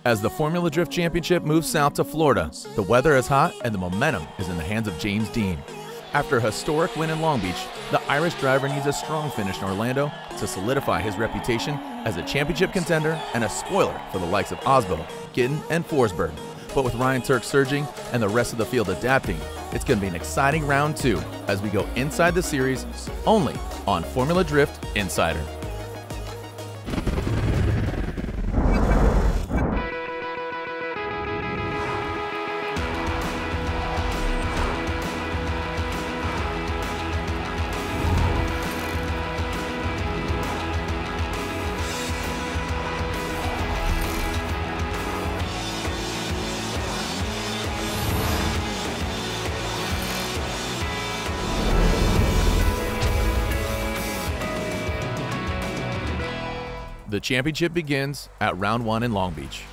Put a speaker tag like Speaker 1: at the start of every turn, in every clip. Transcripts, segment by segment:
Speaker 1: As the Formula Drift Championship moves south to Florida, the weather is hot and the momentum is in the hands of James Dean. After a historic win in Long Beach, the Irish driver needs a strong finish in Orlando to solidify his reputation as a championship contender and a spoiler for the likes of Osbo, Gittin, and Forsberg. But with Ryan Turk surging and the rest of the field adapting, it's going to be an exciting round 2 as we go inside the series only on Formula Drift Insider. The championship begins at round 1 in Long Beach.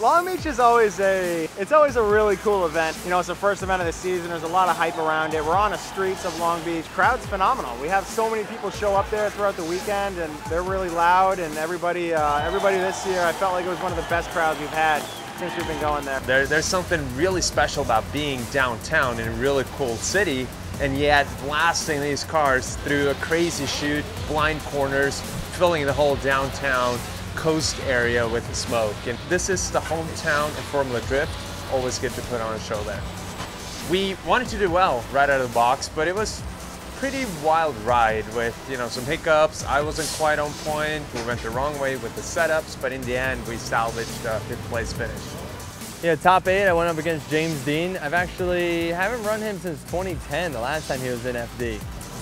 Speaker 2: Long Beach is always a really cool event. You know, it's the first event of the season. There's a lot of hype around it. We're on the streets of Long Beach. Crowd's phenomenal. We have so many people show up there throughout the weekend, and they're really loud. And everybody this year, I felt like it was one of the best crowds we've had since we've been going there.
Speaker 3: There's something really special about being downtown in a really cool city, and yet blasting these cars through a crazy chute, blind corners, filling the whole downtown coast area with the smoke. And this is the hometown of Formula Drift. Always good to put on a show there. We wanted to do well right out of the box, but it was a pretty wild ride with, you know, some hiccups. I wasn't quite on point. We went the wrong way with the setups, but in the end, we salvaged a 5th place finish.
Speaker 4: Yeah, top 8, I went up against James Dean. haven't run him since 2010, the last time he was in FD.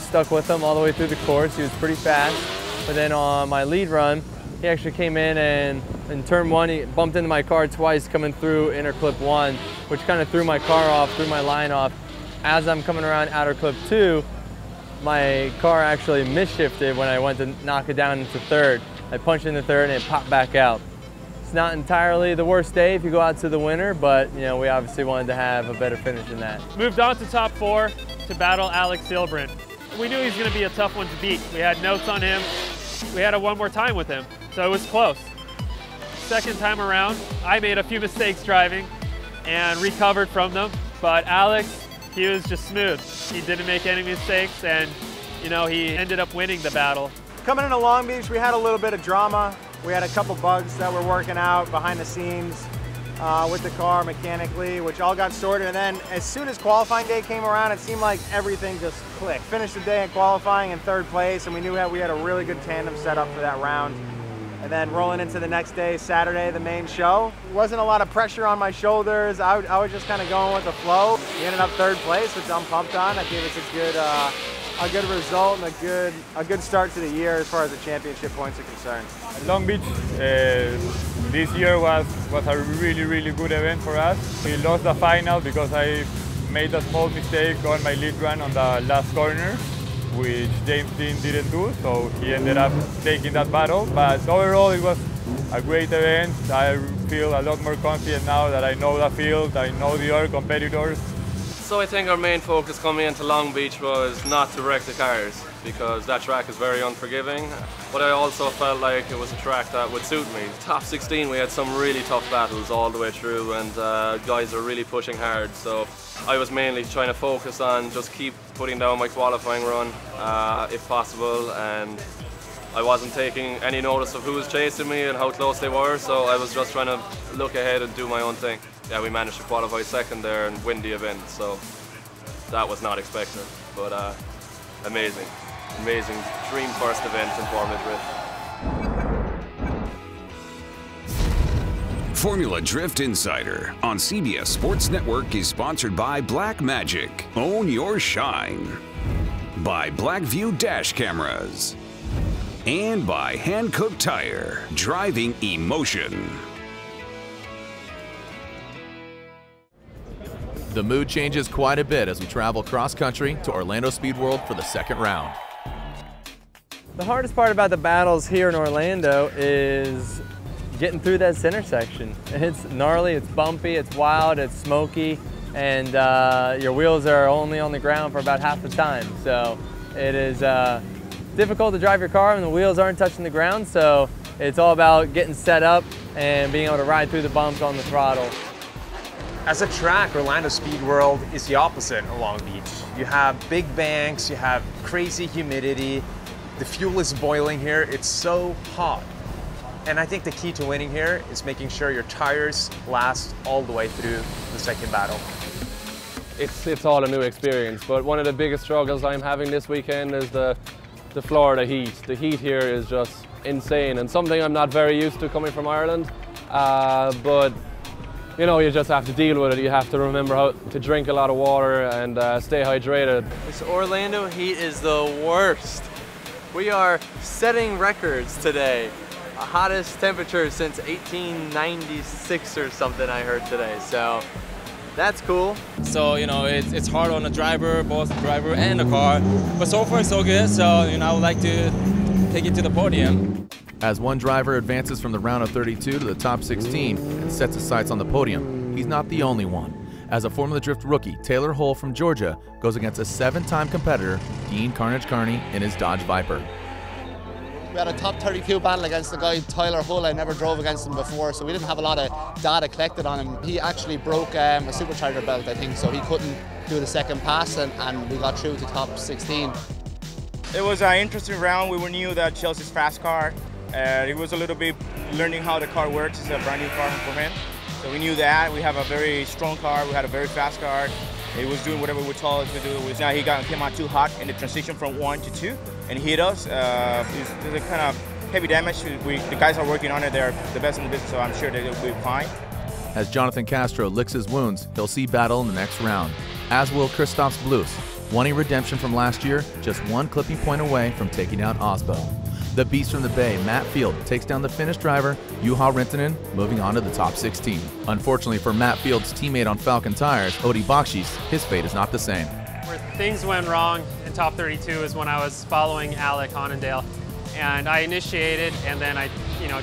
Speaker 4: Stuck with him all the way through the course. He was pretty fast. But then on my lead run, he actually came in and in turn 1, he bumped into my car twice coming through inner clip 1, which kind of threw my car off, threw my line off. As I'm coming around outer clip 2, my car actually misshifted when I went to knock it down into 3rd. I punched into 3rd and it popped back out. It's not entirely the worst day if you go out to the winner, but you know, we obviously wanted to have a better finish than that.
Speaker 5: Moved on to top 4 to battle Alex Silbrand. We knew he was going to be a tough one to beat. We had notes on him. We had one more time with him, so it was close. Second time around, I made a few mistakes driving and recovered from them, but Alex, he was just smooth. He didn't make any mistakes, and you know, he ended up winning the battle.
Speaker 2: Coming into Long Beach, we had a little bit of drama. We had a couple bugs that were working out behind the scenes with the car mechanically, which all got sorted. And then as soon as qualifying day came around, it seemed like everything just clicked. Finished the day in qualifying in 3rd place, and we knew that we had a really good tandem set up for that round. And then rolling into the next day, Saturday, the main show. Wasn't a lot of pressure on my shoulders. I was just kind of going with the flow. We ended up 3rd place, which I'm pumped on. That gave us a good result and a good start to the year as far as the championship points are concerned.
Speaker 6: Long Beach this year was a really good event for us. We lost the final because I made a small mistake on my lead run on the last corner, which James Dean didn't do, so he ended up taking that battle. But overall, it was a great event. I feel a lot more confident now that I know the field, I know the other competitors.
Speaker 7: So I think our main focus coming into Long Beach was not to wreck the cars, because that track is very unforgiving. But I also felt like it was a track that would suit me. Top 16, we had some really tough battles all the way through, and guys are really pushing hard. So I was mainly trying to focus on just keep putting down my qualifying run if possible, and I wasn't taking any notice of who was chasing me and how close they were, so I was just trying to look ahead and do my own thing. Yeah, we managed to qualify 2nd there and win the event, so that was not expected, but amazing. Amazing dream first event in Formula Drift.
Speaker 8: Formula Drift Insider on CBS Sports Network is sponsored by Black Magic. Own your shine. By Blackview Dash Cameras. And by Hankook Tire, driving emotion.
Speaker 1: The mood changes quite a bit as we travel cross-country to Orlando Speed World for the 2nd round.
Speaker 4: The hardest part about the battles here in Orlando is getting through that center section. It's gnarly, it's bumpy, it's wild, it's smoky, and your wheels are only on the ground for about half the time. So it is difficult to drive your car when the wheels aren't touching the ground, so it's all about getting set up, and being able to ride through the bumps on the throttle.
Speaker 3: As a track, Orlando Speed World is the opposite of Long Beach. You have big banks, you have crazy humidity, the fuel is boiling here, it's so hot. And I think the key to winning here is making sure your tires last all the way through the second battle.
Speaker 9: It's all a new experience, but one of the biggest struggles I'm having this weekend is the Florida heat. The heat here is just insane and something I'm not very used to coming from Ireland, but you know, you just have to deal with it. You have to remember how to drink a lot of water and stay hydrated.
Speaker 10: This Orlando heat is the worst. We are setting records today. Hottest temperature since 1896 or something I heard today, so that's cool.
Speaker 11: So, you know, it's hard on the driver, both the driver and the car, but so far so good, so, you know, I would like to take it to the podium.
Speaker 1: As one driver advances from the round of 32 to the top 16 and sets his sights on the podium, he's not the only one. As a Formula Drift rookie, Taylor Hull from Georgia goes against a 7-time competitor, Dean Carnage Carney, in his Dodge Viper.
Speaker 12: We had a top 32 battle against the guy Tyler Hull. I never drove against him before, so we didn't have a lot of data collected on him. He actually broke a supercharger belt, I think, so he couldn't do the second pass, and we got through to top 16.
Speaker 13: It was an interesting round. We knew that Chelsea's fast car. It was a little bit learning how the car works. It's a brand new car for him. So we knew that. We have a very strong car. We had a very fast car. He was doing whatever we told us to do. Now he came out too hot in the transition from 1 to 2 and hit us. It's a kind of heavy damage. The guys are working on it. They're the best in the business, so I'm sure they'll be fine.
Speaker 1: As Jonathan Castro licks his wounds, he'll see battle in the next round, as will Christoph Blues, wanting redemption from last year, just one clipping point away from taking out Osbo. The beast from the Bay, Matt Field, takes down the Finnish driver, Juha Rintanen, moving on to the top 16. Unfortunately for Matt Field's teammate on Falcon Tires, Odi Bakshis, his fate is not the same.
Speaker 5: Where things went wrong in top 32 is when I was following Alec Honendale, and I initiated, and then I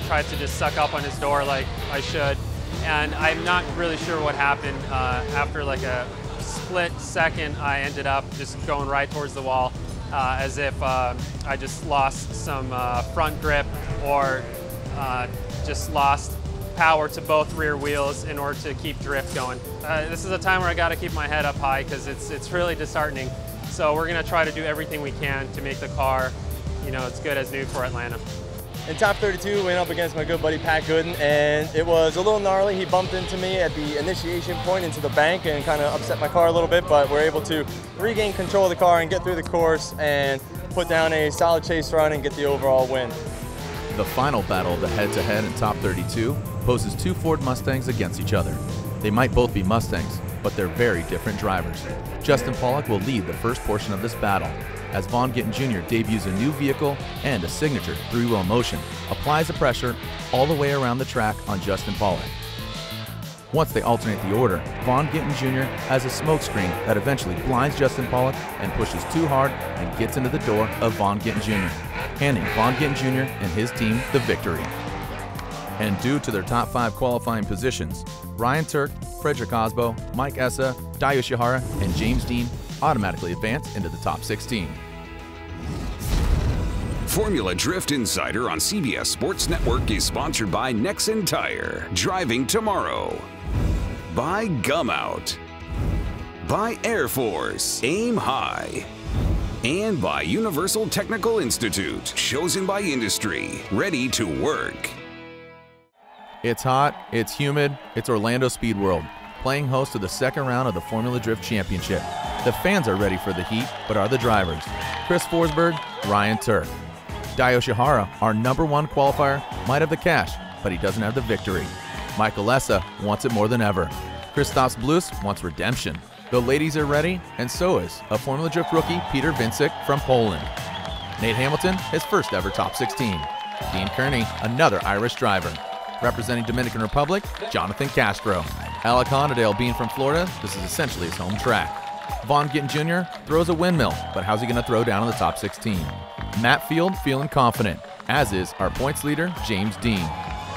Speaker 5: tried to just suck up on his door like I should, and I'm not really sure what happened. After like a split second, I ended up just going right towards the wall, as if I just lost some front grip or just lost power to both rear wheels in order to keep drift going. This is a time where I got to keep my head up high because it's really disheartening. So we're going to try to do everything we can to make the car, as good as new for Atlanta.
Speaker 4: In top 32, went up against my good buddy Pat Gooden, and it was a little gnarly. He bumped into me at the initiation point into the bank and kind of upset my car a little bit, but we're able to regain control of the car and get through the course and put down a solid chase run and get the overall win.
Speaker 1: The final battle of the head-to-head in top 32 poses two Ford Mustangs against each other. They might both be Mustangs, but they're very different drivers. Justin Pollock will lead the first portion of this battle, as Vaughn Gittin Jr. debuts a new vehicle and a signature three-wheel motion, applies the pressure all the way around the track on Justin Pollock. Once they alternate the order, Vaughn Gittin Jr. has a smokescreen that eventually blinds Justin Pollock and pushes too hard and gets into the door of Vaughn Gittin Jr., handing Vaughn Gittin Jr. and his team the victory. And due to their top 5 qualifying positions, Ryan Turk, Frederick Osbo, Mike Essa, Dai Yoshihara, and James Dean automatically advance into the top 16.
Speaker 8: Formula Drift Insider on CBS Sports Network is sponsored by Nexen Tire, driving tomorrow. By Gum Out. By Air Force, aim high. And by Universal Technical Institute, chosen by industry, ready to work.
Speaker 1: It's hot, it's humid, it's Orlando Speed World, playing host to the second round of the Formula Drift Championship. The fans are ready for the heat, but are the drivers. Chris Forsberg, Ryan Turk. Dai Yoshihara, our #1 qualifier, might have the cash, but he doesn't have the victory. Michael Essa wants it more than ever. Christoph Blues wants redemption. The ladies are ready, and so is a Formula Drift rookie, Peter Vincik from Poland. Nate Hamilton, his first ever top 16. Dean Kearney, another Irish driver. Representing Dominican Republic, Jonathan Castro. Alec Honendale being from Florida, this is essentially his home track. Vaughn Gittin Jr. throws a windmill, but how's he going to throw down in the top 16? Matt Field feeling confident, as is our points leader, James Dean.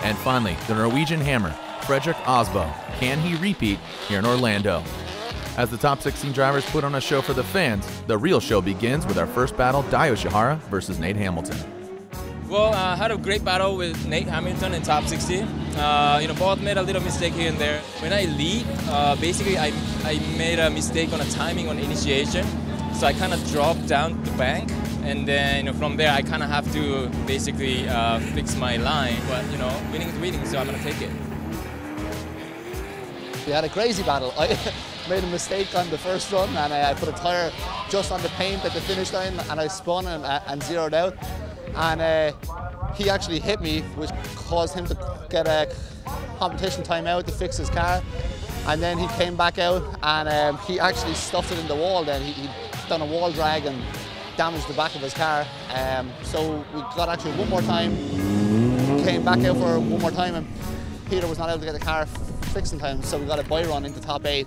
Speaker 1: And finally, the Norwegian hammer, Frederick Osbo. Can he repeat here in Orlando? As the top 16 drivers put on a show for the fans, the real show begins with our first battle, Dai Yoshihara versus Nate Hamilton.
Speaker 11: Well, I had a great battle with Nate Hamilton in top 16. Both made a little mistake here and there. When I lead, basically I made a mistake on a timing on initiation. So I kind of dropped down the bank, and then from there I kind of have to basically fix my line. But winning is winning, so I'm gonna take it.
Speaker 12: We had a crazy battle. I made a mistake on the first run, and I put a tire just on the paint at the finish line, and I spun and zeroed out. And he actually hit me, which caused him to get a competition timeout to fix his car. And then he came back out, and he actually stuffed it in the wall. Then he done a wall drag and damaged the back of his car. So we got actually one more time, came back out for one more time, and Peter was not able to get the car fixed in time, so we got a buy run into top 8.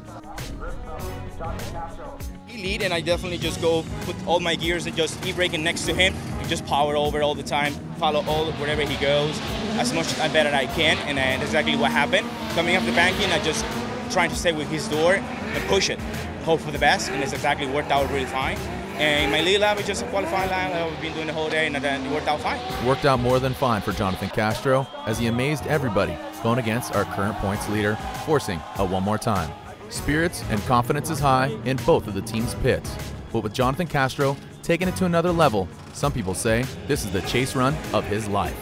Speaker 13: He lead, and I definitely just go put all my gears and just e-braking next to him and just power over all the time, follow wherever he goes as much as better I can, and that's exactly what happened. Coming up the banking, I just trying to stay with his door and push it, hope for the best, and it's exactly worked out really fine. And my lead lap is just a qualifying lap that we've been doing the whole day, and then it worked out fine.
Speaker 1: Worked out more than fine for Jonathan Castro as he amazed everybody, going against our current points leader, forcing a one more time. Spirits and confidence is high in both of the team's pits, but with Jonathan Castro taking it to another level, some people say this is the chase run of his life.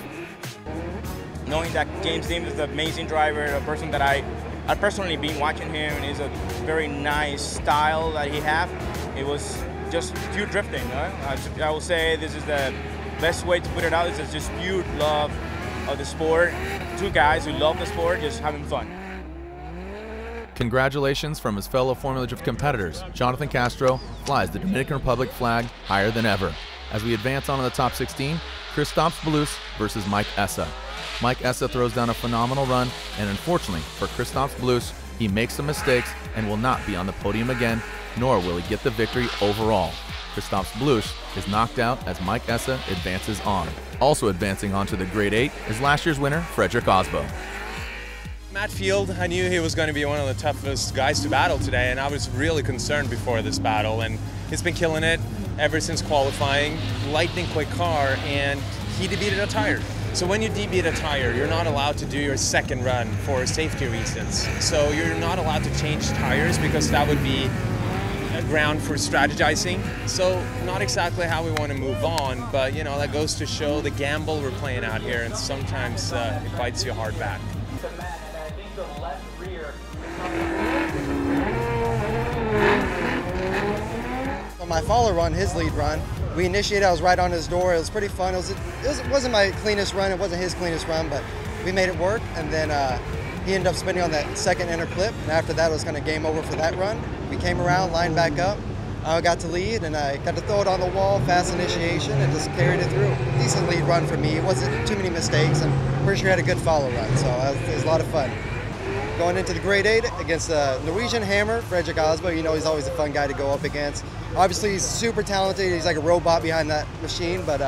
Speaker 13: Knowing that James Dean is an amazing driver, a person that I personally been watching him, and it's a very nice style that he have. It was just pure drifting. I will say this is the best way to put it out. It's just pure love of the sport. Two guys who love the sport, just having fun.
Speaker 1: Congratulations from his fellow Formula Drift competitors. Jonathan Castro flies the Dominican Republic flag higher than ever. As we advance on to the top 16, Christophe Blus versus Mike Essa. Mike Essa throws down a phenomenal run, and unfortunately for Christophe Blus, he makes some mistakes and will not be on the podium again, nor will he get the victory overall. Christophe Blus is knocked out as Mike Essa advances on. Also advancing on to the Grade 8 is last year's winner, Frederick Osbo.
Speaker 3: Matt Field, I knew he was going to be one of the toughest guys to battle today, and I was really concerned before this battle, and he's been killing it ever since qualifying. Lightning quick car, and he debeated a tire. So when you debeat a tire, you're not allowed to do your second run for safety reasons. So you're not allowed to change tires because that would be a ground for strategizing. So not exactly how we want to move on, but that goes to show the gamble we're playing out here, and sometimes it bites you hard back.
Speaker 14: On my follow run, his lead run, we initiated, I was right on his door. It was pretty fun. It wasn't my cleanest run, it wasn't his cleanest run, but we made it work. And then he ended up spinning on that second inner clip. And after that, it was kind of game over for that run. We came around, lined back up. I got to lead, and I got to throw it on the wall, fast initiation, and just carried it through. Decent lead run for me. It wasn't too many mistakes, and pretty sure he had a good follow run, so it was a lot of fun. Going into the Grade 8 against the Norwegian Hammer, Frederick Osbo. He's always a fun guy to go up against. Obviously, he's super talented. He's like a robot behind that machine, but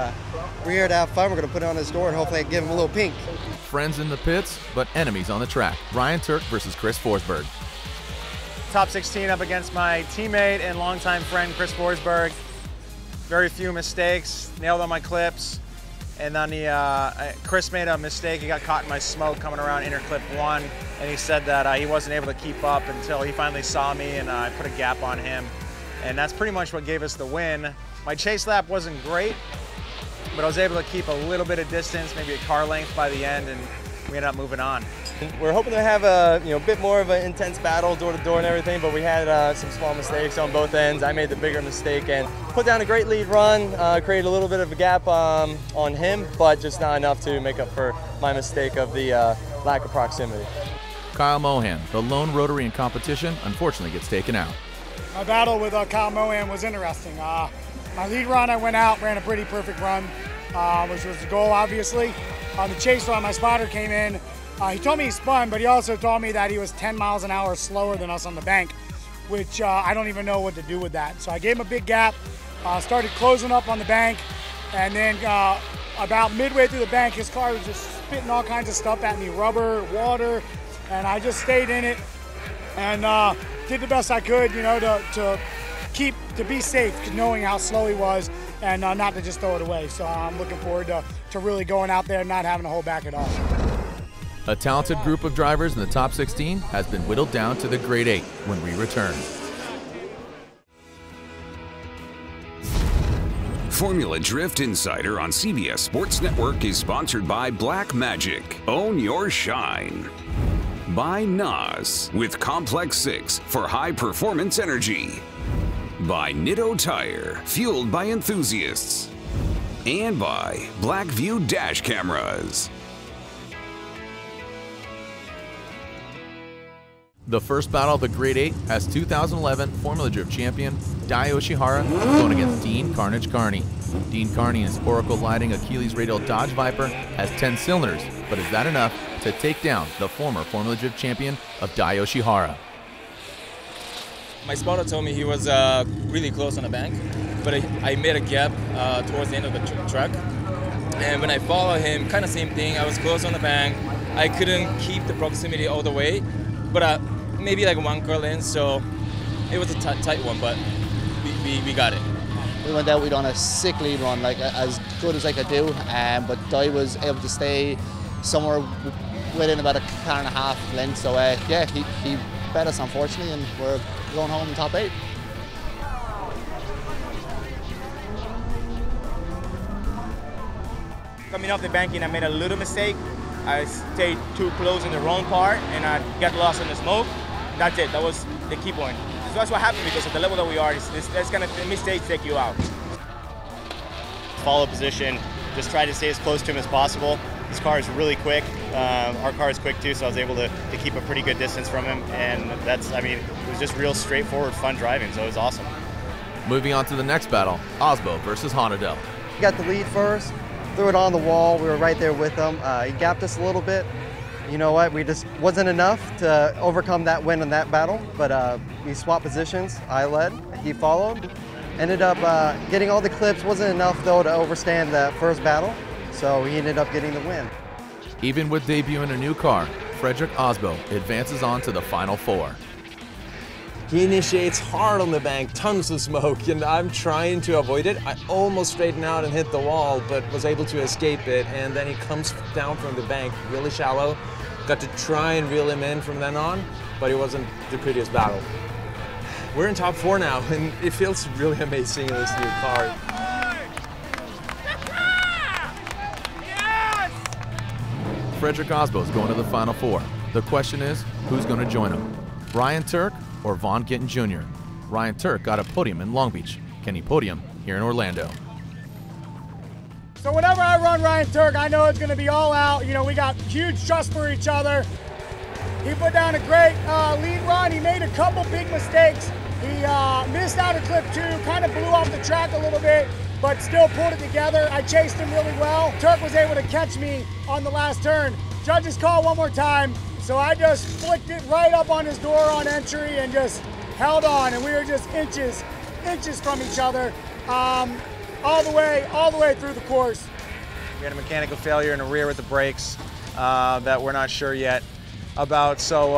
Speaker 14: we're here to have fun. We're going to put it on his door and hopefully give him a little pink.
Speaker 1: Friends in the pits, but enemies on the track. Ryan Turk versus Chris Forsberg.
Speaker 2: Top 16 up against my teammate and longtime friend, Chris Forsberg. Very few mistakes, nailed on my clips. And then Chris made a mistake. He got caught in my smoke coming around inner clip 1, and he said that he wasn't able to keep up until he finally saw me, and I put a gap on him. And that's pretty much what gave us the win. My chase lap wasn't great, but I was able to keep a little bit of distance, maybe a car length by the end, and we ended up moving on.
Speaker 10: We're hoping to have a bit more of an intense battle door to door and everything, but we had some small mistakes on both ends. I made the bigger mistake and put down a great lead run, created a little bit of a gap on him, but just not enough to make up for my mistake of the lack of proximity.
Speaker 1: Kyle Mohan, the lone rotary in competition, unfortunately gets taken out.
Speaker 15: My battle with Kyle Mohan was interesting. My lead run, I went out, ran a pretty perfect run, which was the goal, obviously. On the chase run, my spotter came in. He told me he spun, but he also told me that he was 10 miles an hour slower than us on the bank, which I don't even know what to do with that. So I gave him a big gap, started closing up on the bank, and then about midway through the bank, his car was just spitting all kinds of stuff at me, rubber, water, and I just stayed in it and did the best I could, to be safe, knowing how slow he was, and not to just throw it away. So I'm looking forward to really going out there and not having to hold back at all.
Speaker 1: A talented group of drivers in the top 16 has been whittled down to the Grade 8 when we return.
Speaker 8: Formula Drift Insider on CBS Sports Network is sponsored by Black Magic. Own your shine. By NOS with Complex 6 for high performance energy. By Nitto Tire, fueled by enthusiasts. And by Blackview Dash Cameras.
Speaker 1: The first battle of the Grade 8 has 2011 Formula Drift champion Dai Yoshihara going against Dean Carnage Carney. Dean Carney in his Oracle Lighting Achilles Radial Dodge Viper has 10 cylinders, but is that enough to take down the former Formula Drift champion of Dai Yoshihara?
Speaker 11: My spotter told me he was really close on the bank, but I made a gap towards the end of the track. And when I followed him, kind of same thing, I was close on the bank. I couldn't keep the proximity all the way, but maybe like one curl in, so it was a tight one, but we got it.
Speaker 12: We went out, we'd on a sick lead run, like as good as I could do, but Dai was able to stay somewhere within about a car and a half length, so yeah, he bet us unfortunately, and we're going home in top 8.
Speaker 13: Coming off the banking, I made a little mistake. I stayed too close in the wrong part, and I got lost in the smoke. That's it. That was the key point. So that's what happened, because at the level that we are, that's kind of mistakes take you out.
Speaker 16: Follow position, just try to stay as close to him as possible. His car is really quick. Our car is quick too, so I was able to keep a pretty good distance from him. And that's, I mean, it was just real straightforward, fun driving, so it was awesome.
Speaker 1: Moving on to the next battle, Osbo versus Honadel.
Speaker 14: He got the lead first, threw it on the wall. We were right there with him. He gapped us a little bit. You know what, we just wasn't enough to overcome that win in that battle, but we swapped positions. I led, he followed. Ended up getting all the clips, wasn't enough though to overstand that first battle, so he ended up getting the win.
Speaker 1: Even with debuting a new car, Frederick Osbo advances on to the Final 4.
Speaker 3: He initiates hard on the bank, tons of smoke, and I'm trying to avoid it. I almost straightened out and hit the wall, but was able to escape it, and then he comes down from the bank really shallow. Got to try and reel him in from then on, but it wasn't the prettiest battle. We're in top 4 now, and it feels really amazing in this new car.
Speaker 1: Frederick Osbo is going to the Final 4. The question is, who's going to join him? Ryan Turk or Vaughn Gittin Jr.? Ryan Turk got a podium in Long Beach. Can he podium here in Orlando?
Speaker 15: So whenever I run Ryan Turk, I know it's going to be all out. You know, we got huge trust for each other. He put down a great lead run. He made a couple big mistakes. He missed out a clip 2, kind of blew off the track a little bit, but still pulled it together. I chased him really well. Turk was able to catch me on the last turn. Judges call one more time, so I just flicked it right up on his door on entry and just held on, and we were just inches from each other. All the way through the course.
Speaker 2: We had a mechanical failure in the rear with the brakes that we're not sure yet about, so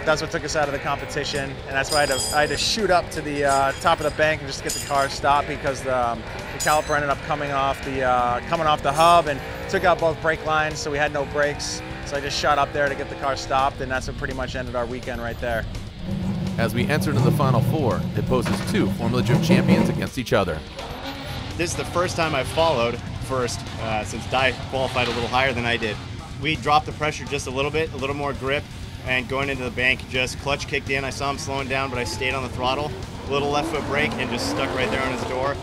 Speaker 2: that's what took us out of the competition, and that's why I had to shoot up to the top of the bank and just get the car stopped, because the caliper ended up coming off the hub and took out both brake lines, so we had no brakes. So I just shot up there to get the car stopped, and that's what pretty much ended our weekend right there.
Speaker 1: As we enter into the Final 4, it poses 2 Formula Drift champions against each other.
Speaker 16: This is the first time I've followed first since Dai qualified a little higher than I did. We dropped the pressure just a little bit, a little more grip, and going into the bank, just clutch kicked in. I saw him slowing down, but I stayed on the throttle. A little left foot brake and just stuck right there on his door.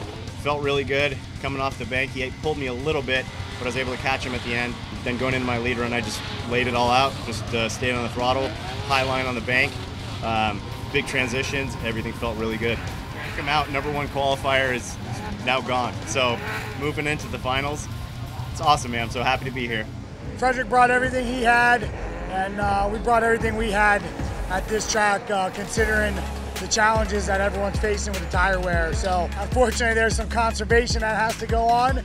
Speaker 16: Felt really good coming off the bank. He pulled me a little bit, but I was able to catch him at the end. Then going into my lead run, I just laid it all out, just stayed on the throttle, high line on the bank, big transitions, everything felt really good. Come out, #1 qualifier is now gone. So moving into the finals, it's awesome, man. I'm so happy to be here.
Speaker 15: Frederick brought everything he had, and we brought everything we had at this track, considering the challenges that everyone's facing with the tire wear. So unfortunately, there's some conservation that has to go on.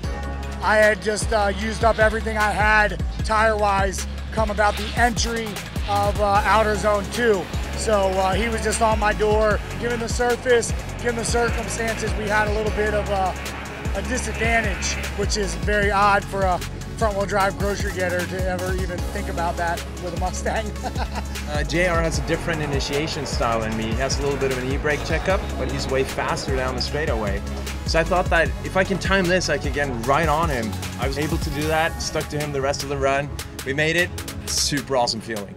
Speaker 15: I had just used up everything I had tire-wise come about the entry of outer zone 2. So he was just on my door. Given the surface, given the circumstances, we had a little bit of a disadvantage, which is very odd for a front-wheel drive grocery getter to ever even think about that with a Mustang.
Speaker 3: JR has a different initiation style than me. He has a little bit of an e-brake checkup, but he's way faster down the straightaway. So I thought that if I can time this, I could get right on him. I was able to do that, stuck to him the rest of the run. We made it. Super awesome feeling.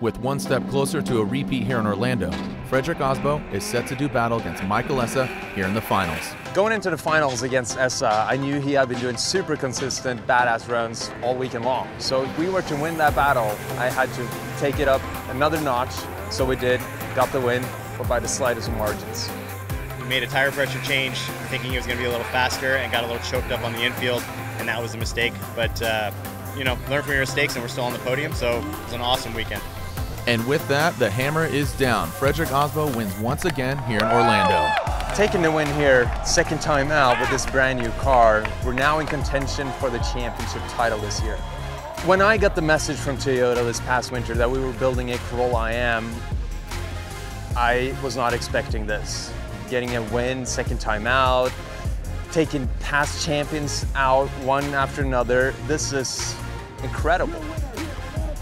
Speaker 1: With one step closer to a repeat here in Orlando, Frederick Osbo is set to do battle against Michael Essa here in the finals.
Speaker 3: Going into the finals against Essa, I knew he had been doing super consistent, badass runs all weekend long. So if we were to win that battle, I had to take it up another notch. So we did, got the win, but by the slightest of margins.
Speaker 16: We made a tire pressure change, thinking he was going to be a little faster, and got a little choked up on the infield, and that was a mistake. But, you know, learn from your mistakes, and we're still on the podium, so it was an awesome weekend.
Speaker 1: And with that, the hammer is down. Frederick Osbo wins once again here in Orlando.
Speaker 3: Taking the win here, second time out with this brand new car, we're now in contention for the championship title this year. When I got the message from Toyota this past winter that we were building a Corolla IM, I was not expecting this. Getting a win, second time out, taking past champions out one after another, this is incredible.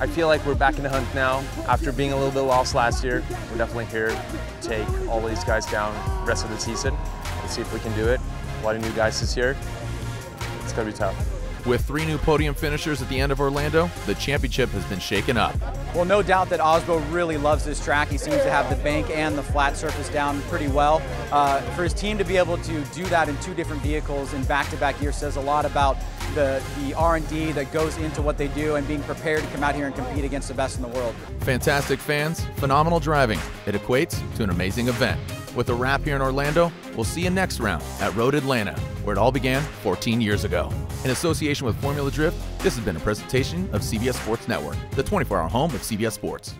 Speaker 3: I feel like we're back in the hunt now. After being a little bit lost last year, we're definitely here to take all these guys down the rest of the season. Let's see if we can do it. A lot of new guys this year. It's gonna be tough.
Speaker 1: With 3 new podium finishers at the end of Orlando, the championship has been shaken up.
Speaker 17: Well, no doubt that Osbo really loves this track. He seems to have the bank and the flat surface down pretty well. For his team to be able to do that in 2 different vehicles in back-to-back years says a lot about the R&D that goes into what they do and being prepared to come out here and compete against the best in the world.
Speaker 1: Fantastic fans, phenomenal driving. It equates to an amazing event. With a wrap here in Orlando, we'll see you next round at Road Atlanta, where it all began 14 years ago. In association with Formula Drift, this has been a presentation of CBS Sports Network, the 24-hour home of CBS Sports.